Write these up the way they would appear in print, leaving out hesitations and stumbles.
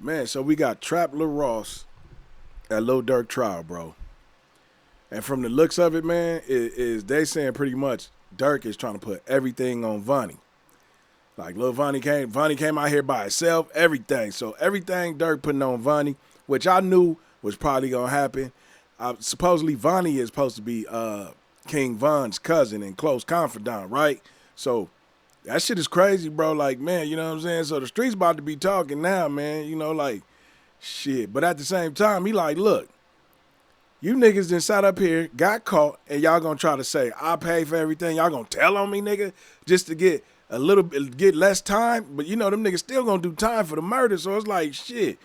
Man, so we got Trap Lil Ross at Lil Durk trial, bro. And from the looks of it, man, is they saying pretty much Durk is trying to put everything on Vonni. Like Lil Vonni came out here by himself, everything. So everything Durk putting on Vonni, which I knew was probably gonna happen. Supposedly Vonni is supposed to be King Von's cousin and close confidant, right? So that shit is crazy, bro. Like, man, you know what I'm saying? So the streets about to be talking now, man. You know, like, shit. But at the same time, he like, look, you niggas done sat up here, got caught, and y'all gonna try to say, I pay for everything. Y'all gonna tell on me, nigga, just to get a little bit, get less time. But you know, them niggas still gonna do time for the murder. So it's like, shit.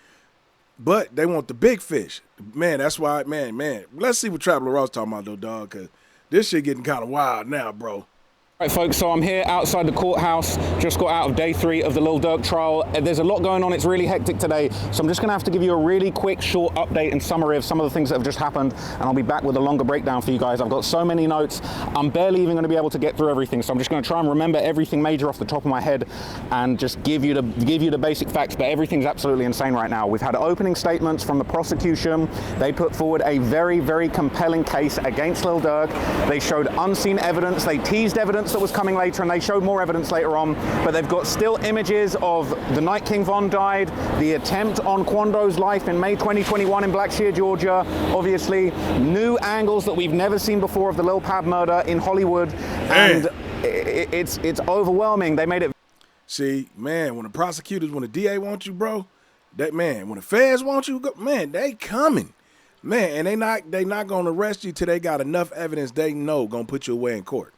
But they want the big fish. Man, that's why, man. Let's see what Trap Lil Ross talking about, though, dog, because this shit getting kind of wild now, bro. Right, folks, so I'm here outside the courthouse, just got out of day 3 of the Lil Durk trial. There's a lot going on, it's really hectic today, so I'm just gonna have to give you a really quick, short update and summary of some of the things that have just happened, and I'll be back with a longer breakdown for you guys. I've got so many notes, I'm barely even gonna be able to get through everything, so I'm just gonna try and remember everything major off the top of my head and just give you the basic facts, but everything's absolutely insane right now. We've had opening statements from the prosecution. They put forward a very, very compelling case against Lil Durk. They showed unseen evidence, they teased evidence that was coming later, and they showed more evidence later on, but they've got still images of the night King Von died, the attempt on Quando's life in May 2021 in Blackshear, Georgia, obviously new angles that we've never seen before of the Lil Pab murder in Hollywood, and it's overwhelming. They made it. See, man, when the prosecutors, when the DA want you, bro, that man, when the feds want you, man, they coming. Man, and they not gonna arrest you till they got enough evidence they know gonna put you away in court.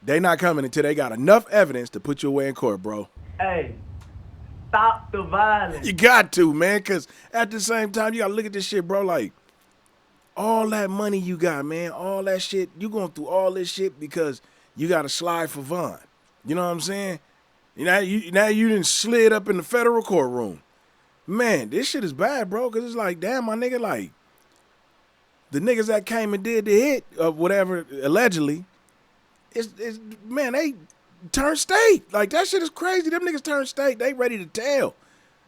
They not coming until they got enough evidence to put you away in court, bro. Hey, stop the violence. You got to, man, because at the same time, you got to look at this shit, bro. Like, all that money you got, man, all that shit, you going through all this shit because you got to slide for Von. You know what I'm saying? Now you done slid up in the federal courtroom. Man, this shit is bad, bro, because it's like, damn, my nigga, like, the niggas that came and did the hit of whatever, allegedly, man, they turned state. Like, that shit is crazy. Them niggas turned state. They ready to tell.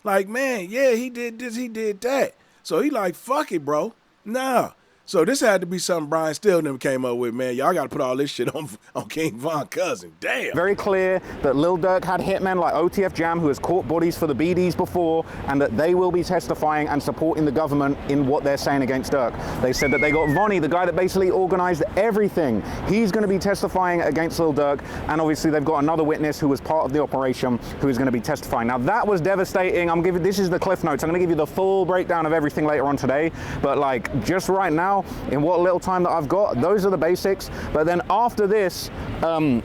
Like, man, yeah, he did this, he did that. So he like, fuck it, bro. Nah. So this had to be something Brian Still never came up with, man. Y'all got to put all this shit on King Von cousin. Damn. Very clear that Lil Durk had hitmen like OTF Jam, who has caught bodies for the BDs before, and that they will be testifying and supporting the government in what they're saying against Durk. They said that they got Vonni, the guy that basically organized everything. He's going to be testifying against Lil Durk, and obviously they've got another witness who was part of the operation who is going to be testifying. Now that was devastating. This is the cliff notes. I'm going to give you the full breakdown of everything later on today, but like just right now, in what little time that I've got, those are the basics. But then after this, the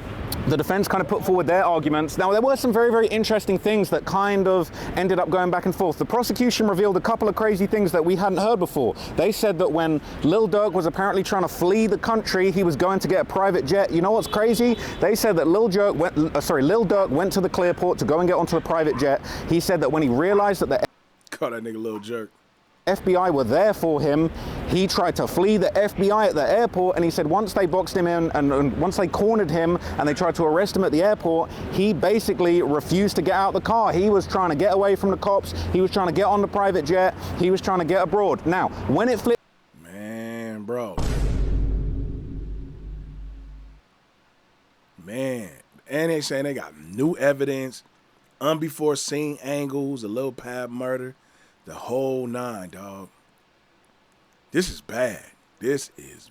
defense kind of put forward their arguments. Now, there were some very, very interesting things that kind of ended up going back and forth. The prosecution revealed a couple of crazy things that we hadn't heard before. They said that when Lil Durk was apparently trying to flee the country, he was going to get a private jet. You know what's crazy? They said that Lil Durk went to the Clearport to go and get onto the private jet. He said that when he realized that the Call that nigga Lil Jerk. FBI were there for him, he tried to flee the FBI at the airport, and he said once they boxed him in and once they cornered him and they tried to arrest him at the airport, he basically refused to get out the car. He was trying to get away from the cops, he was trying to get on the private jet, he was trying to get abroad. Now, when it flipped... Man, bro. Man. And they saying they got new evidence, unbefore-seen angles, a Lil Pab murder. The whole 9, dog. This is bad. This is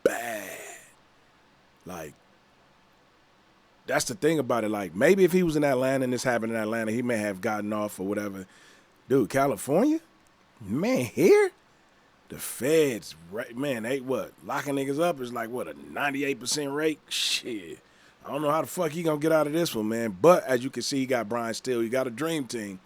bad. Like, that's the thing about it. Like, maybe if he was in Atlanta and this happened in Atlanta, he may have gotten off or whatever. Dude, California? Man, here? The feds, man, they what? Locking niggas up is like, what, a 98% rate? Shit. I don't know how the fuck he gonna get out of this one, man. But as you can see, he got Brian Still. He got a dream team.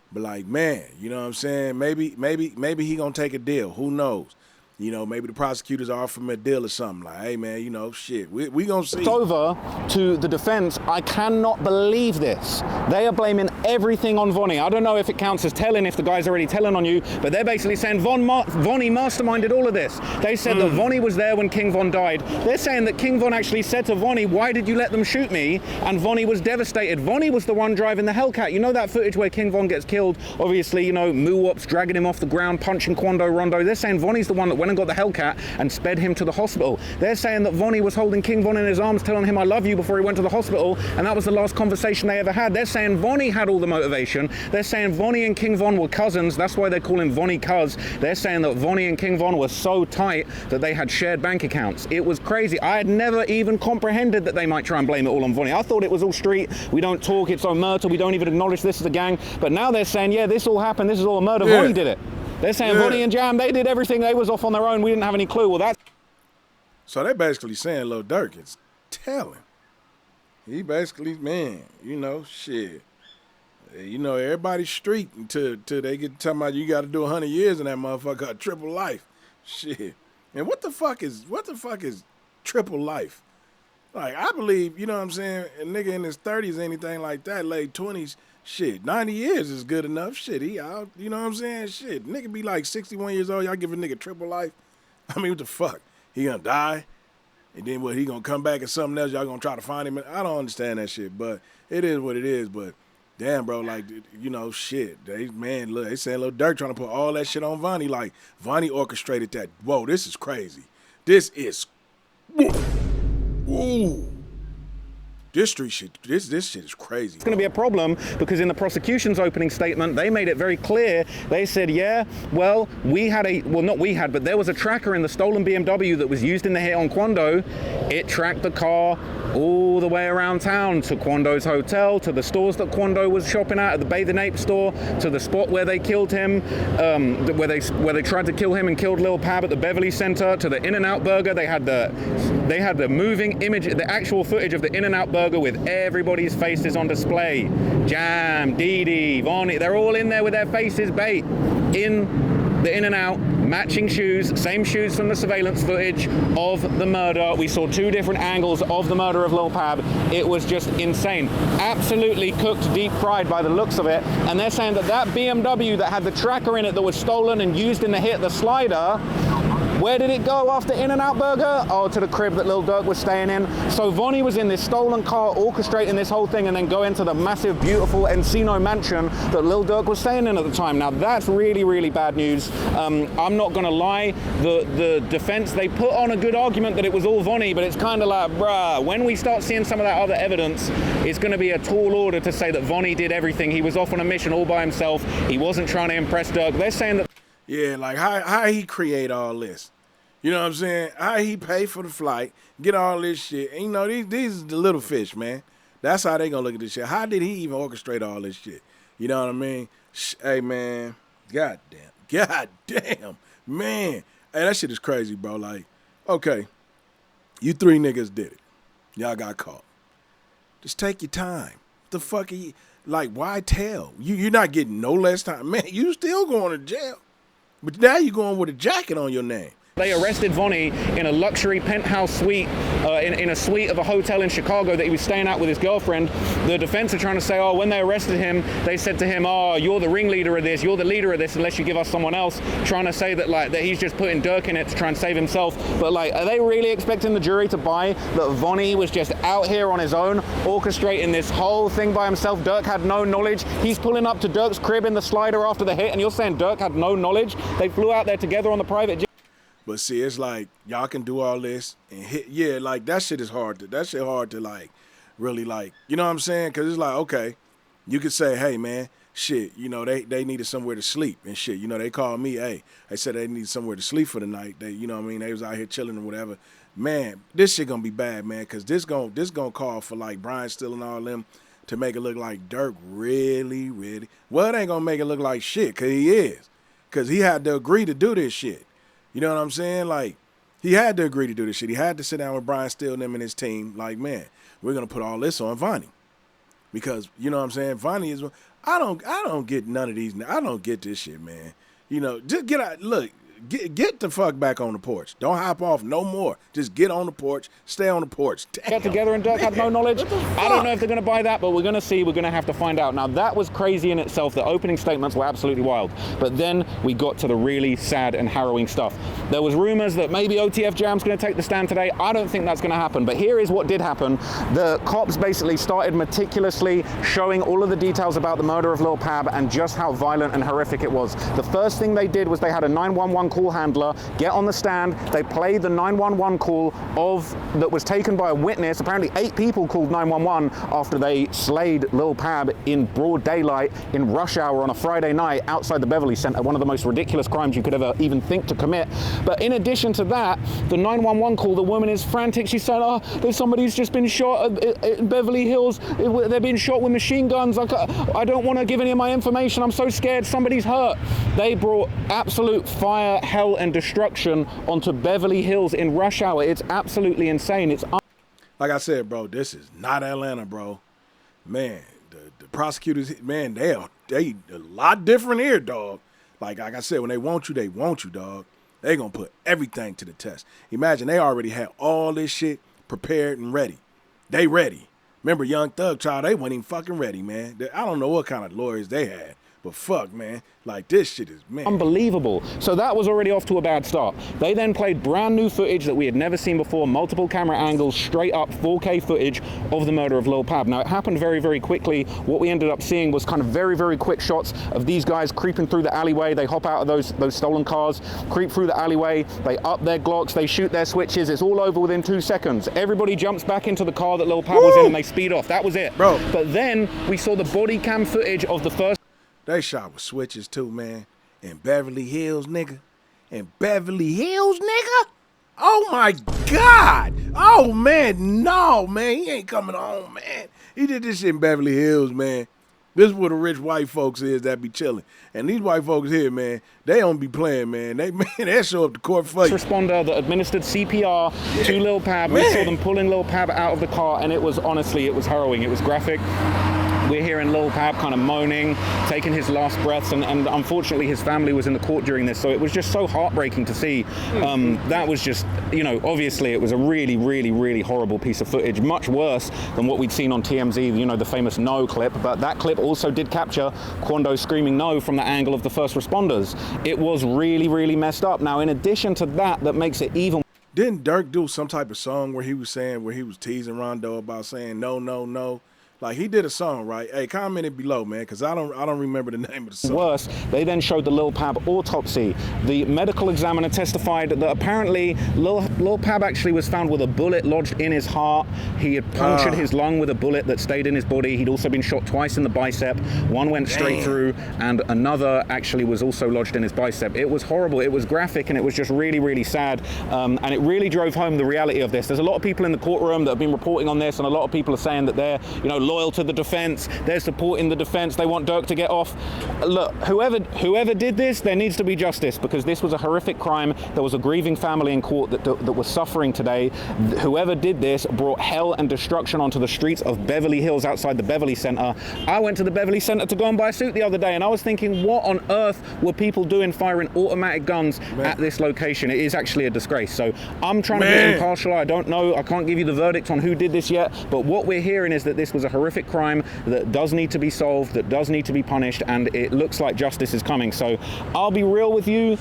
But like, man, you know what I'm saying? Maybe he gonna take a deal. Who knows? You know, maybe the prosecutors offer him a deal or something. Like, hey, man, you know, shit, we gonna see. It's over to the defense. I cannot believe this. They are blaming everything on Vonni. I don't know if it counts as telling, if the guy's already telling on you, but they're basically saying Vonni masterminded all of this. They said that Vonni was there when King Von died. They're saying that King Von actually said to Vonni, why did you let them shoot me? And Vonni was devastated. Vonni was the one driving the Hellcat. You know that footage where King Von gets killed? Obviously, you know, Muwop's dragging him off the ground, punching Quando Rondo. They're saying Vonni's the one that went and got the Hellcat and sped him to the hospital. They're saying that Vonni was holding King Von in his arms, telling him I love you before he went to the hospital, and that was the last conversation they ever had. They're saying Vonni had all the motivation. They're saying Vonni and King Von were cousins. That's why they call him Vonni Cuz. They're saying that Vonni and King Von were so tight that they had shared bank accounts. It was crazy. I had never even comprehended that they might try and blame it all on Vonni. I thought it was all street. We don't talk. It's on murder. We don't even acknowledge this as a gang. But now they're saying, yeah, this all happened. This is all a murder. Yeah. Vonni did it. They're saying Vonni and Jam, they did everything. They was off on their own. We didn't have any clue. Well, that's... So they basically saying Lil Durk is telling. He basically, man, you know, shit. You know, everybody's street until they get talking about you got to do 100 years in that motherfucker, got triple life. Shit. And what the fuck is triple life? Like, I believe, you know what I'm saying, a nigga in his 30s, anything like that, late 20s, shit, 90 years is good enough. Shit, he out, you know what I'm saying? Shit, nigga be like 61 years old, y'all give a nigga triple life? I mean, what the fuck? He gonna die? And then what, he gonna come back as something else? Y'all gonna try to find him? I don't understand that shit, but it is what it is. But damn, bro, like, you know, shit. Look, they saying Lil Durk trying to put all that shit on Vonni. Like, Vonni orchestrated that. Whoa, this is crazy. This is, ooh. This street shit, this shit is crazy. It's going to be a problem because in the prosecution's opening statement, they made it very clear. They said, yeah, well, not we had, but there was a tracker in the stolen BMW that was used in the hit on Quando. It tracked the car all the way around town to Quando's hotel, to the stores that Quando was shopping at the Bathe and Ape store, to the spot where they killed him, where they tried to kill him and killed Lil Pab at the Beverly Center, to the In-N-Out Burger. They had the moving image, the actual footage of the In-N-Out Burger with everybody's faces on display. Jam, Dee, Vonni, they're all in there with their faces bait in the In-N-Out, matching shoes, same shoes from the surveillance footage of the murder. We saw two different angles of the murder of Lil Pab. It was just insane. Absolutely cooked, deep fried by the looks of it. And they're saying that BMW that had the tracker in it that was stolen and used in the hit, the slider, where did it go after In-N-Out Burger? Oh, to the crib that Lil Durk was staying in. So Vonni was in this stolen car orchestrating this whole thing and then going to the massive, beautiful Encino mansion that Lil Durk was staying in at the time. Now, that's really, really bad news. I'm not gonna lie, the defense, they put on a good argument that it was all Vonni, but it's kind of like, bruh, when we start seeing some of that other evidence, it's gonna be a tall order to say that Vonni did everything. He was off on a mission all by himself. He wasn't trying to impress Durk. They're saying that. Yeah, like how he create all this? You know what I'm saying? How he pay for the flight, get all this shit? And you know, these are the little fish, man. That's how they gonna look at this shit. How did he even orchestrate all this shit? You know what I mean? Hey, man, god damn, man. Hey, that shit is crazy, bro. Like, okay, you three niggas did it. Y'all got caught. Just take your time. The fuck are you, like, why tell? You're not getting no less time. Man, you still going to jail. But now you're going with a jacket on your name. They arrested Vonni in a luxury penthouse suite, in a suite of a hotel in Chicago that he was staying at with his girlfriend. The defense are trying to say, oh, when they arrested him, they said to him, oh, you're the ringleader of this, you're the leader of this unless you give us someone else, trying to say that, like, that he's just putting Durk in it to try and save himself. But, like, are they really expecting the jury to buy that Vonni was just out here on his own, orchestrating this whole thing by himself? Durk had no knowledge. He's pulling up to Durk's crib in the slider after the hit, and you're saying Durk had no knowledge? They flew out there together on the private jet. But see, it's like, y'all can do all this and hit, yeah, like, that shit is hard to, like, really, like, you know what I'm saying? Because it's like, okay, you could say, hey, man, shit, you know, they needed somewhere to sleep and shit. You know, they called me, hey, they said they needed somewhere to sleep for the night. They, you know what I mean? They was out here chilling or whatever. Man, this shit gonna be bad, man, because this gonna call for, like, Brian Still and all them to make it look like Durk really, well, it ain't gonna make it look like shit, because he is. Because he had to agree to do this shit. You know what I'm saying? Like, he had to agree to do this shit. He had to sit down with Brian Still and them and his team. Like, man, we're gonna put all this on Vonni, because you know what I'm saying. Vonni is. I don't get none of these. I don't get this shit, man. You know, just get out. Look, get the fuck back on the porch. Don't hop off no more. Just get on the porch. Stay on the porch. Damn. Get together and Durk had no knowledge. I don't know if they're going to buy that, but we're going to see. We're going to have to find out. Now, that was crazy in itself. The opening statements were absolutely wild. But then we got to the really sad and harrowing stuff. There was rumors that maybe OTF Jam's going to take the stand today. I don't think that's going to happen. But here is what did happen. The cops basically started meticulously showing all of the details about the murder of Lil Pab and just how violent and horrific it was. The first thing they did was they had a 911 call handler get on the stand. They played the 911 call that was taken by a witness. Apparently 8 people called 911 after they slayed Lil Pab in broad daylight in rush hour on a Friday night outside the Beverly Center, one of the most ridiculous crimes you could ever even think to commit. But in addition to that, the 911 call, the woman is frantic. She said, oh, there's somebody's just been shot in Beverly Hills. They're being shot with machine guns. I don't want to give any of my information. I'm so scared. Somebody's hurt. They brought absolute fire, hell, and destruction onto Beverly Hills in rush hour. It's absolutely insane. It's like I said, bro, this is not Atlanta, bro. Man, the prosecutors, man, they a lot different here, dog. Like I said, when they want you, dog. They gonna put everything to the test. Imagine they already had all this shit prepared and ready. They ready. Remember Young Thug trial, they weren't even fucking ready, man. I don't know what kind of lawyers they had. But fuck, man, like this shit is, man. Unbelievable. So that was already off to a bad start. They then played brand new footage that we had never seen before, multiple camera angles, straight up 4K footage of the murder of Lil Pab. Now, it happened very, very quickly. What we ended up seeing was kind of very, very quick shots of these guys creeping through the alleyway. They hop out of those stolen cars, creep through the alleyway, they up their Glocks, they shoot their switches. It's all over within 2 seconds. Everybody jumps back into the car that Lil Pab was in and they speed off. That was it. Bro. But then we saw the body cam footage of the first. They shot with switches too, man. In Beverly Hills, nigga. In Beverly Hills, nigga? Oh my God. Oh man, no, man. He ain't coming home, man. He did this shit in Beverly Hills, man. This is where the rich white folks is that be chilling. And these white folks here, man, they don't be playing, man. They show up to court for you. Responder that administered CPR to Lil Pab. We saw them pulling Lil Pab out of the car, and it was harrowing. It was graphic. We're hearing Lil Pab kind of moaning, taking his last breaths, and unfortunately his family was in the court during this, so it was just so heartbreaking to see. That was just, obviously it was a really, really, really horrible piece of footage, much worse than what we'd seen on TMZ, the famous no clip, but that clip also did capture Quando screaming no from the angle of the first responders. It was really, really messed up. Now, in addition to that makes it even. Didn't Durk do some type of song where he was teasing Rondo about saying no, no, no? Like, he did a song, right? Hey, comment it below, man, because I don't remember the name of the song. Worse, they then showed the Lil Pab autopsy. The medical examiner testified that apparently Lil Pab actually was found with a bullet lodged in his heart. He had punctured his lung with a bullet that stayed in his body. He'd also been shot twice in the bicep. One went straight through, and another actually was also lodged in his bicep. It was horrible. It was graphic, and it was just really, really sad. And it really drove home the reality of this. There's a lot of people in the courtroom that have been reporting on this, and a lot of people are saying that they're, loyal to the defense, they're supporting the defense, they want Durk to get off. Look, whoever did this, there needs to be justice, because this was a horrific crime. There was a grieving family in court that was suffering today. Whoever did this brought hell and destruction onto the streets of Beverly Hills outside the Beverly Center. I went to the Beverly Center to go and buy a suit the other day, and I was thinking, what on earth were people doing firing automatic guns at this location? It is actually a disgrace. So I'm trying to be impartial. I don't know. I can't give you the verdict on who did this yet, but what we're hearing is that this was a horrific crime that does need to be solved, that does need to be punished, and it looks like justice is coming. So I'll be real with you.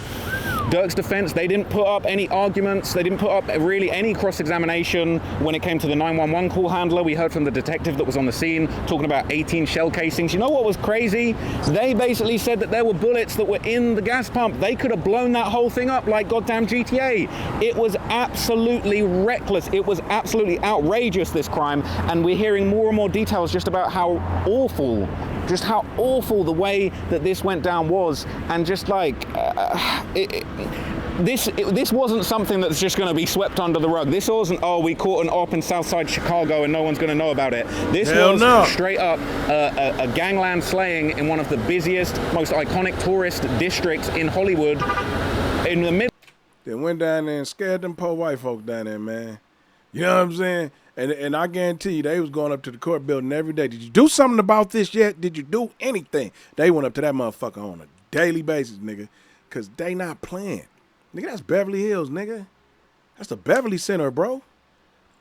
Durk's defense, they didn't put up any arguments, they didn't put up really any cross-examination when it came to the 911 call handler. We heard from the detective that was on the scene talking about 18 shell casings. You know what was crazy? They basically said that there were bullets that were in the gas pump. They could have blown that whole thing up like goddamn GTA. It was absolutely reckless. It was absolutely outrageous, this crime, and we're hearing more and more details just about how awful the way that this went down was, and just like this wasn't something that's just going to be swept under the rug. This wasn't, oh, we caught an op in Southside Chicago and no one's going to know about it. This was straight up a gangland slaying in one of the busiest, most iconic tourist districts in Hollywood. In the middle. They went down there and scared them poor white folk down there, man. You know what I'm saying? And I guarantee you, they was going up to the court building every day. Did you do something about this yet? Did you do anything? They went up to that motherfucker on a daily basis, nigga, because they not playing. Nigga, that's Beverly Hills, nigga. That's the Beverly Center, bro.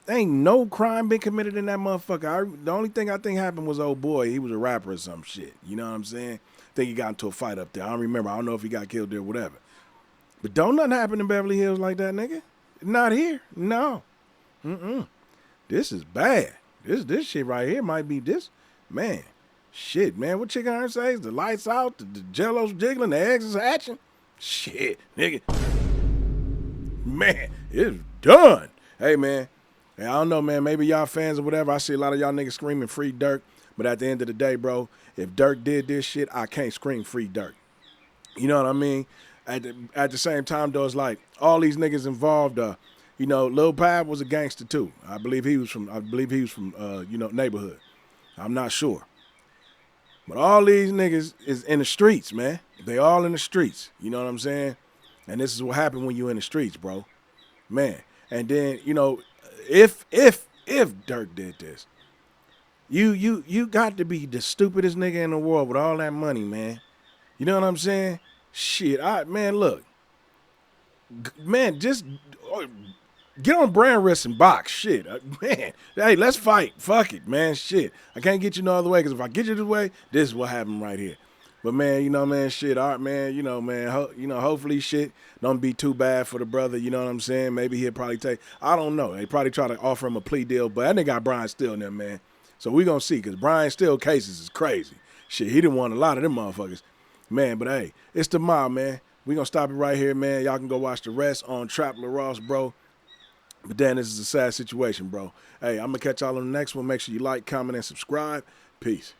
Ain't no crime been committed in that motherfucker. The only thing I think happened was old boy. He was a rapper or some shit. You know what I'm saying? I think he got into a fight up there. I don't remember. I don't know if he got killed there or whatever. But don't nothing happen in Beverly Hills like that, nigga. Not here. No. This is bad. This shit right here might be this. Man. Shit, man. What Chicken Hearn says? The lights out, the jello's jiggling, the eggs is hatching. Shit, nigga. Man, it's done. Hey, man. Hey, I don't know, man. Maybe y'all fans or whatever. I see a lot of y'all niggas screaming free Durk. But at the end of the day, bro, if Durk did this shit, I can't scream free Durk. You know what I mean? At the same time, though, it's like all these niggas involved. You know, Lil Pab was a gangster too. I believe he was from you know, neighborhood. I'm not sure. But all these niggas is in the streets, man. They all in the streets. You know what I'm saying? And this is what happened when you in the streets, bro. Man. And then, you know, if Durk did this, you got to be the stupidest nigga in the world with all that money, man. You know what I'm saying? Shit, man, look. Man, just get on brand wrist and box. Shit, man. Hey, let's fight. Fuck it, man. Shit. I can't get you no other way, because if I get you this way, this is what happened right here. But, man, you know, man, shit, all right, man, you know, man, hopefully shit don't be too bad for the brother, you know what I'm saying? Maybe he'll probably take, I don't know. They probably try to offer him a plea deal, but that nigga got Brian Steele in there, man. So we gonna see, because Brian Steele cases is crazy. Shit, he done won a lot of them motherfuckers. Man, but hey, it's the mob, man. We gonna stop it right here, man. Y'all can go watch the rest on Trap Lil Ross, bro. But damn, this is a sad situation, bro. Hey, I'm gonna catch y'all on the next one. Make sure you like, comment, and subscribe. Peace.